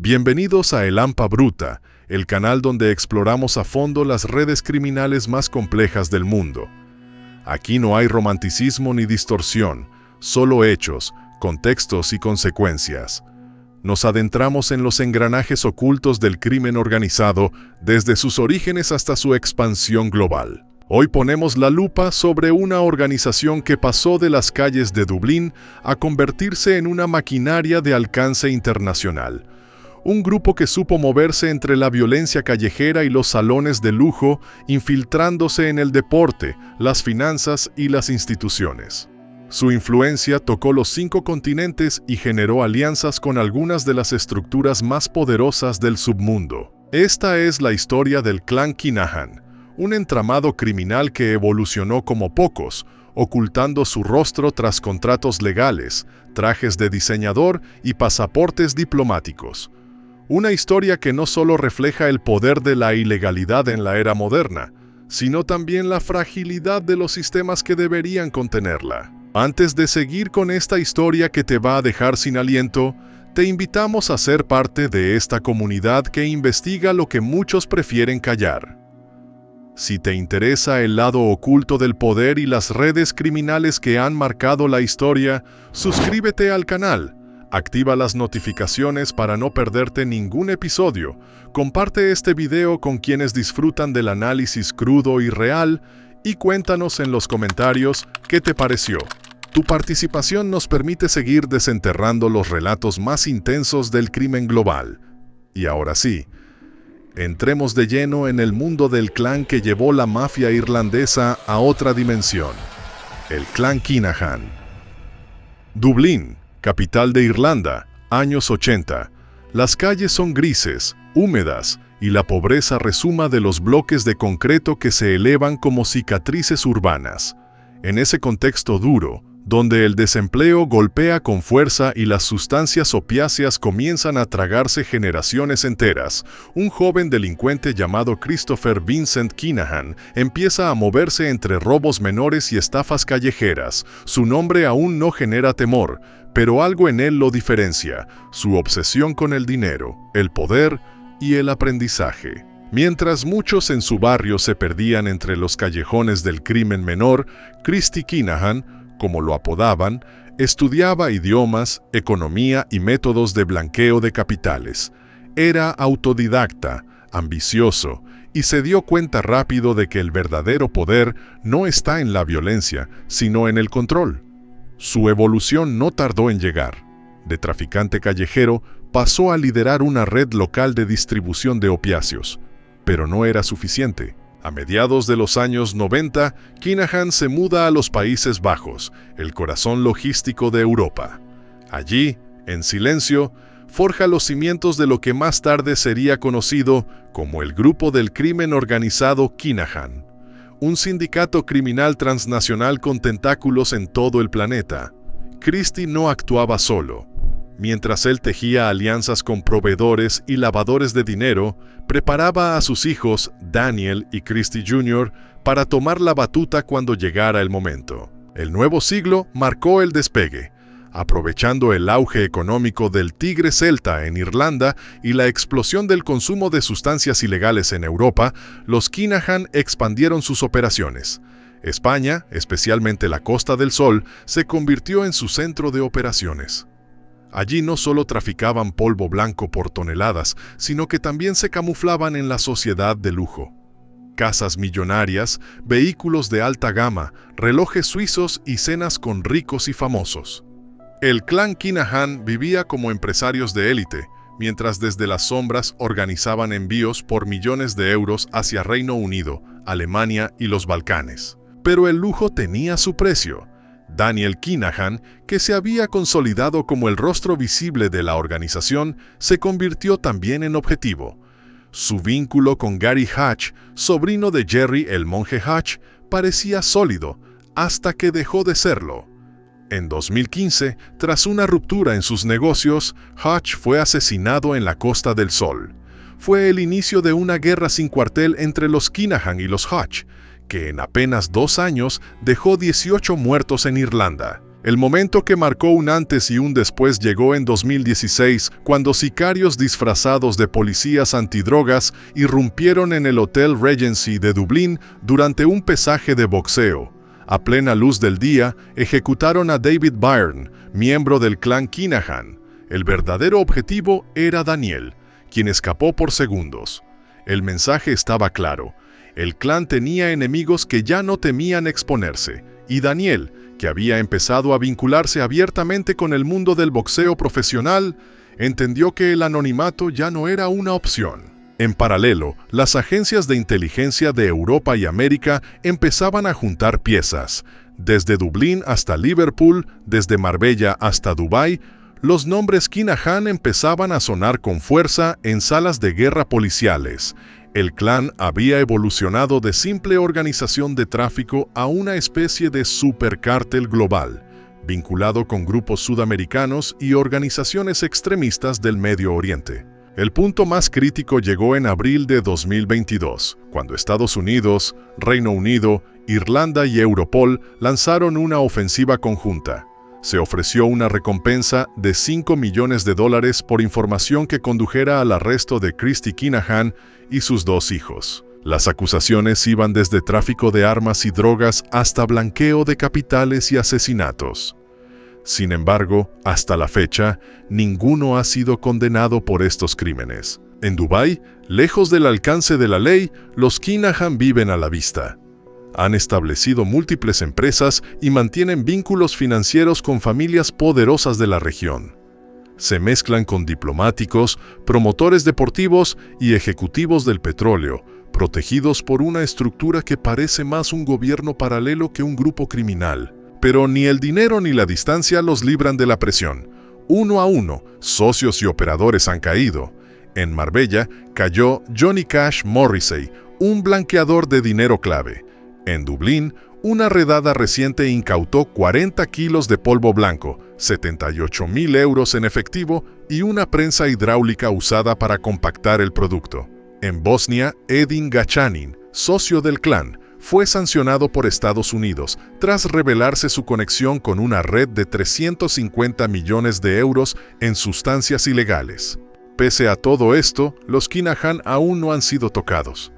Bienvenidos a El Hampa Bruta, el canal donde exploramos a fondo las redes criminales más complejas del mundo. Aquí no hay romanticismo ni distorsión, solo hechos, contextos y consecuencias. Nos adentramos en los engranajes ocultos del crimen organizado, desde sus orígenes hasta su expansión global. Hoy ponemos la lupa sobre una organización que pasó de las calles de Dublín a convertirse en una maquinaria de alcance internacional. Un grupo que supo moverse entre la violencia callejera y los salones de lujo, infiltrándose en el deporte, las finanzas y las instituciones. Su influencia tocó los 5 continentes y generó alianzas con algunas de las estructuras más poderosas del submundo. Esta es la historia del Clan Kinahan, un entramado criminal que evolucionó como pocos, ocultando su rostro tras contratos legales, trajes de diseñador y pasaportes diplomáticos. Una historia que no solo refleja el poder de la ilegalidad en la era moderna, sino también la fragilidad de los sistemas que deberían contenerla. Antes de seguir con esta historia que te va a dejar sin aliento, te invitamos a ser parte de esta comunidad que investiga lo que muchos prefieren callar. Si te interesa el lado oculto del poder y las redes criminales que han marcado la historia, suscríbete al canal. Activa las notificaciones para no perderte ningún episodio. Comparte este video con quienes disfrutan del análisis crudo y real y cuéntanos en los comentarios qué te pareció. Tu participación nos permite seguir desenterrando los relatos más intensos del crimen global. Y ahora sí, entremos de lleno en el mundo del clan que llevó la mafia irlandesa a otra dimensión. El Clan Kinahan. Dublín, capital de Irlanda, años 80. Las calles son grises, húmedas, y la pobreza resuma de los bloques de concreto que se elevan como cicatrices urbanas. En ese contexto duro, donde el desempleo golpea con fuerza y las sustancias opiáceas comienzan a tragarse generaciones enteras, un joven delincuente llamado Christopher Vincent Kinahan empieza a moverse entre robos menores y estafas callejeras. Su nombre aún no genera temor, pero algo en él lo diferencia: su obsesión con el dinero, el poder y el aprendizaje. Mientras muchos en su barrio se perdían entre los callejones del crimen menor, Christy Kinahan, como lo apodaban, estudiaba idiomas, economía y métodos de blanqueo de capitales. Era autodidacta, ambicioso, y se dio cuenta rápido de que el verdadero poder no está en la violencia, sino en el control. Su evolución no tardó en llegar. De traficante callejero, pasó a liderar una red local de distribución de opiáceos. Pero no era suficiente. A mediados de los años 90, Kinahan se muda a los Países Bajos, el corazón logístico de Europa. Allí, en silencio, forja los cimientos de lo que más tarde sería conocido como el Grupo del Crimen Organizado Kinahan, un sindicato criminal transnacional con tentáculos en todo el planeta. Christy no actuaba solo. Mientras él tejía alianzas con proveedores y lavadores de dinero, preparaba a sus hijos, Daniel y Christy Jr., para tomar la batuta cuando llegara el momento. El nuevo siglo marcó el despegue. Aprovechando el auge económico del tigre celta en Irlanda y la explosión del consumo de sustancias ilegales en Europa, los Kinahan expandieron sus operaciones. España, especialmente la Costa del Sol, se convirtió en su centro de operaciones. Allí no solo traficaban polvo blanco por toneladas, sino que también se camuflaban en la sociedad de lujo. Casas millonarias, vehículos de alta gama, relojes suizos y cenas con ricos y famosos. El clan Kinahan vivía como empresarios de élite, mientras desde las sombras organizaban envíos por millones de euros hacia Reino Unido, Alemania y los Balcanes. Pero el lujo tenía su precio. Daniel Kinahan, que se había consolidado como el rostro visible de la organización, se convirtió también en objetivo. Su vínculo con Gary Hatch, sobrino de Jerry el monje Hatch, parecía sólido, hasta que dejó de serlo. En 2015, tras una ruptura en sus negocios, Hatch fue asesinado en la Costa del Sol. Fue el inicio de una guerra sin cuartel entre los Kinahan y los Hatch, que en apenas 2 años dejó 18 muertos en Irlanda. El momento que marcó un antes y un después llegó en 2016, cuando sicarios disfrazados de policías antidrogas irrumpieron en el Hotel Regency de Dublín durante un pesaje de boxeo. A plena luz del día, ejecutaron a David Byrne, miembro del clan Kinahan. El verdadero objetivo era Daniel, quien escapó por segundos. El mensaje estaba claro. El clan tenía enemigos que ya no temían exponerse, y Daniel, que había empezado a vincularse abiertamente con el mundo del boxeo profesional, entendió que el anonimato ya no era una opción. En paralelo, las agencias de inteligencia de Europa y América empezaban a juntar piezas. Desde Dublín hasta Liverpool, desde Marbella hasta Dubái, los nombres Kinahan empezaban a sonar con fuerza en salas de guerra policiales. El clan había evolucionado de simple organización de tráfico a una especie de supercártel global, vinculado con grupos sudamericanos y organizaciones extremistas del Medio Oriente. El punto más crítico llegó en abril de 2022, cuando Estados Unidos, Reino Unido, Irlanda y Europol lanzaron una ofensiva conjunta. Se ofreció una recompensa de $5 millones por información que condujera al arresto de Christy Kinahan y sus 2 hijos. Las acusaciones iban desde tráfico de armas y drogas hasta blanqueo de capitales y asesinatos. Sin embargo, hasta la fecha, ninguno ha sido condenado por estos crímenes. En Dubái, lejos del alcance de la ley, los Kinahan viven a la vista. Han establecido múltiples empresas y mantienen vínculos financieros con familias poderosas de la región. Se mezclan con diplomáticos, promotores deportivos y ejecutivos del petróleo, protegidos por una estructura que parece más un gobierno paralelo que un grupo criminal. Pero ni el dinero ni la distancia los libran de la presión. Uno a uno, socios y operadores han caído. En Marbella cayó Johnny Cash Morrissey, un blanqueador de dinero clave. En Dublín, una redada reciente incautó 40 kilos de polvo blanco, 78.000 euros en efectivo y una prensa hidráulica usada para compactar el producto. En Bosnia, Edin Gacanin, socio del clan, fue sancionado por Estados Unidos tras revelarse su conexión con una red de 350 millones de euros en sustancias ilegales. Pese a todo esto, los Kinahan aún no han sido tocados.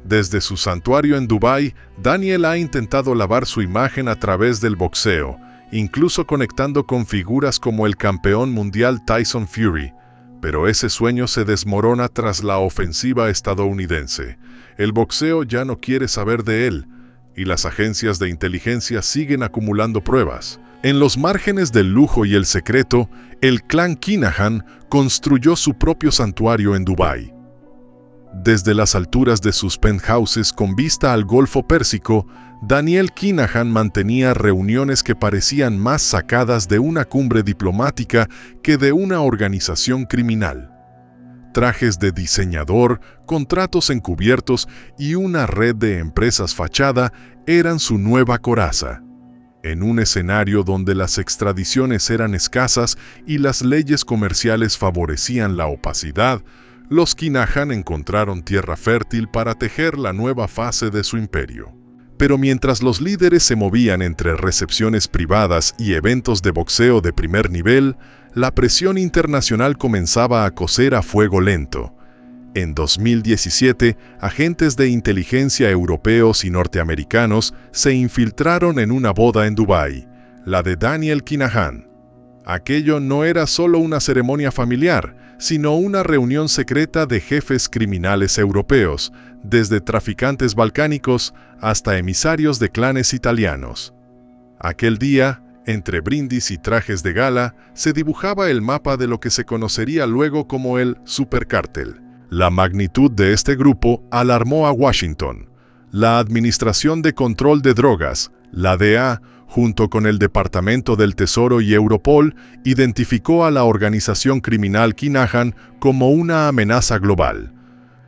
Desde su santuario en Dubái, Daniel ha intentado lavar su imagen a través del boxeo, incluso conectando con figuras como el campeón mundial Tyson Fury. Pero ese sueño se desmorona tras la ofensiva estadounidense. El boxeo ya no quiere saber de él, y las agencias de inteligencia siguen acumulando pruebas. En los márgenes del lujo y el secreto, el clan Kinahan construyó su propio santuario en Dubái. Desde las alturas de sus penthouses con vista al Golfo Pérsico, Daniel Kinahan mantenía reuniones que parecían más sacadas de una cumbre diplomática que de una organización criminal. Trajes de diseñador, contratos encubiertos y una red de empresas fachada eran su nueva coraza. En un escenario donde las extradiciones eran escasas y las leyes comerciales favorecían la opacidad, los Kinahan encontraron tierra fértil para tejer la nueva fase de su imperio. Pero mientras los líderes se movían entre recepciones privadas y eventos de boxeo de primer nivel, la presión internacional comenzaba a cocer a fuego lento. En 2017, agentes de inteligencia europeos y norteamericanos se infiltraron en una boda en Dubái, la de Daniel Kinahan. Aquello no era solo una ceremonia familiar, sino una reunión secreta de jefes criminales europeos, desde traficantes balcánicos hasta emisarios de clanes italianos. Aquel día, entre brindis y trajes de gala, se dibujaba el mapa de lo que se conocería luego como el supercártel. La magnitud de este grupo alarmó a Washington. La Administración de Control de Drogas, la DEA, junto con el Departamento del Tesoro y Europol, identificó a la organización criminal Kinahan como una amenaza global.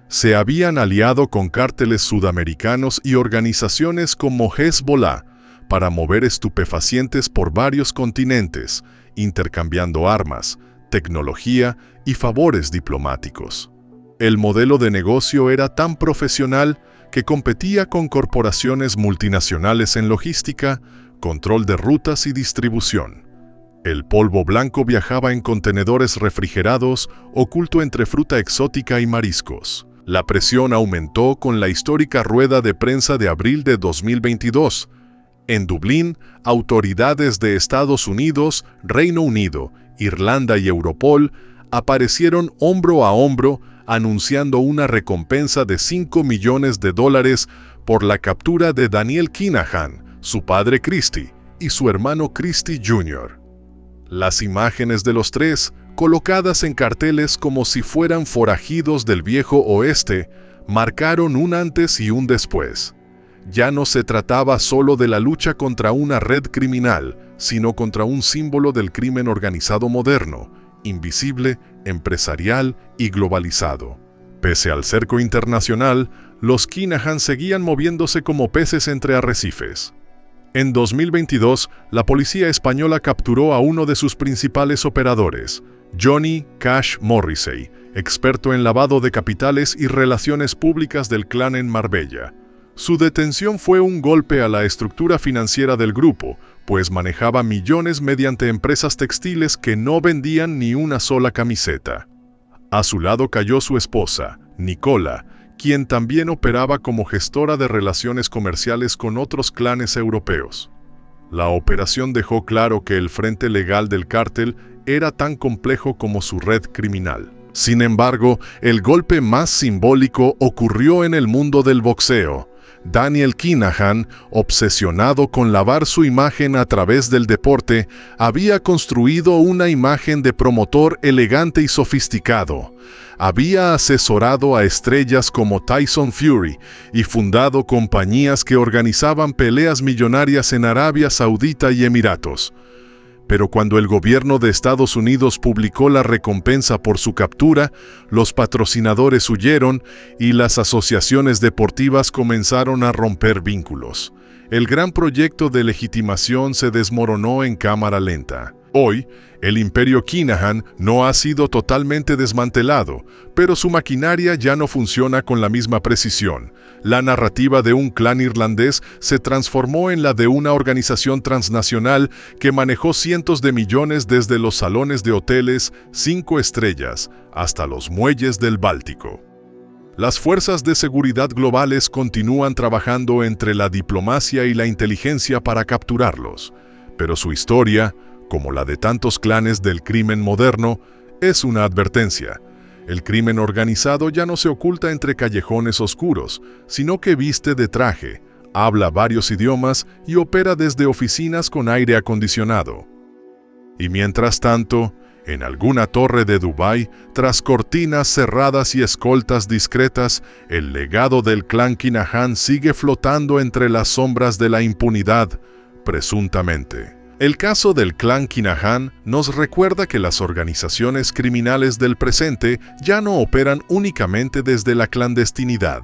Se habían aliado con cárteles sudamericanos y organizaciones como Hezbollah para mover estupefacientes por varios continentes, intercambiando armas, tecnología y favores diplomáticos. El modelo de negocio era tan profesional que competía con corporaciones multinacionales en logística, control de rutas y distribución. El polvo blanco viajaba en contenedores refrigerados, oculto entre fruta exótica y mariscos. La presión aumentó con la histórica rueda de prensa de abril de 2022. En Dublín, autoridades de Estados Unidos, Reino Unido, Irlanda y Europol aparecieron hombro a hombro anunciando una recompensa de $5 millones por la captura de Daniel Kinahan, su padre Christy y su hermano Christy Jr. Las imágenes de los tres, colocadas en carteles como si fueran forajidos del viejo oeste, marcaron un antes y un después. Ya no se trataba solo de la lucha contra una red criminal, sino contra un símbolo del crimen organizado moderno, invisible, empresarial y globalizado. Pese al cerco internacional, los Kinahan seguían moviéndose como peces entre arrecifes. En 2022, la policía española capturó a uno de sus principales operadores, Johnny Cash Morrissey, experto en lavado de capitales y relaciones públicas del clan en Marbella. Su detención fue un golpe a la estructura financiera del grupo, pues manejaba millones mediante empresas textiles que no vendían ni una sola camiseta. A su lado cayó su esposa, Nicola, quien también operaba como gestora de relaciones comerciales con otros clanes europeos. La operación dejó claro que el frente legal del cártel era tan complejo como su red criminal. Sin embargo, el golpe más simbólico ocurrió en el mundo del boxeo. Daniel Kinahan, obsesionado con lavar su imagen a través del deporte, había construido una imagen de promotor elegante y sofisticado. Había asesorado a estrellas como Tyson Fury y fundado compañías que organizaban peleas millonarias en Arabia Saudita y Emiratos. Pero cuando el gobierno de Estados Unidos publicó la recompensa por su captura, los patrocinadores huyeron y las asociaciones deportivas comenzaron a romper vínculos. El gran proyecto de legitimación se desmoronó en cámara lenta. Hoy, el imperio Kinahan no ha sido totalmente desmantelado, pero su maquinaria ya no funciona con la misma precisión. La narrativa de un clan irlandés se transformó en la de una organización transnacional que manejó cientos de millones desde los salones de hoteles 5 estrellas hasta los muelles del Báltico. Las fuerzas de seguridad globales continúan trabajando entre la diplomacia y la inteligencia para capturarlos, pero su historia, como la de tantos clanes del crimen moderno, es una advertencia. El crimen organizado ya no se oculta entre callejones oscuros, sino que viste de traje, habla varios idiomas y opera desde oficinas con aire acondicionado. Y mientras tanto, en alguna torre de Dubái, tras cortinas cerradas y escoltas discretas, el legado del clan Kinahan sigue flotando entre las sombras de la impunidad, presuntamente. El caso del clan Kinahan nos recuerda que las organizaciones criminales del presente ya no operan únicamente desde la clandestinidad.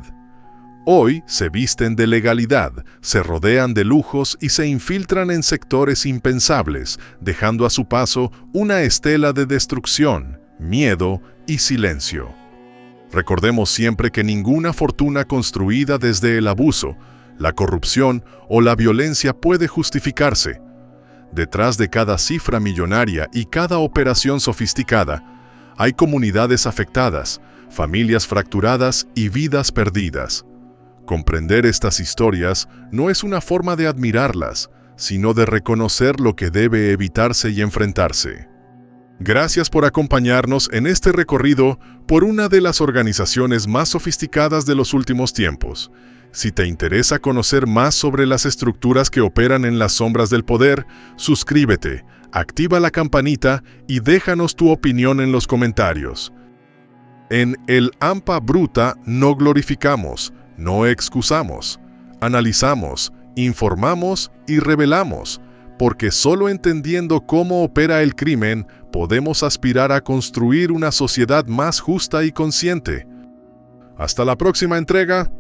Hoy se visten de legalidad, se rodean de lujos y se infiltran en sectores impensables, dejando a su paso una estela de destrucción, miedo y silencio. Recordemos siempre que ninguna fortuna construida desde el abuso, la corrupción o la violencia puede justificarse. Detrás de cada cifra millonaria y cada operación sofisticada, hay comunidades afectadas, familias fracturadas y vidas perdidas. Comprender estas historias no es una forma de admirarlas, sino de reconocer lo que debe evitarse y enfrentarse. Gracias por acompañarnos en este recorrido por una de las organizaciones más sofisticadas de los últimos tiempos. Si te interesa conocer más sobre las estructuras que operan en las sombras del poder, suscríbete, activa la campanita y déjanos tu opinión en los comentarios. En El Hampa Bruta no glorificamos, no excusamos, analizamos, informamos y revelamos, porque solo entendiendo cómo opera el crimen podemos aspirar a construir una sociedad más justa y consciente. Hasta la próxima entrega.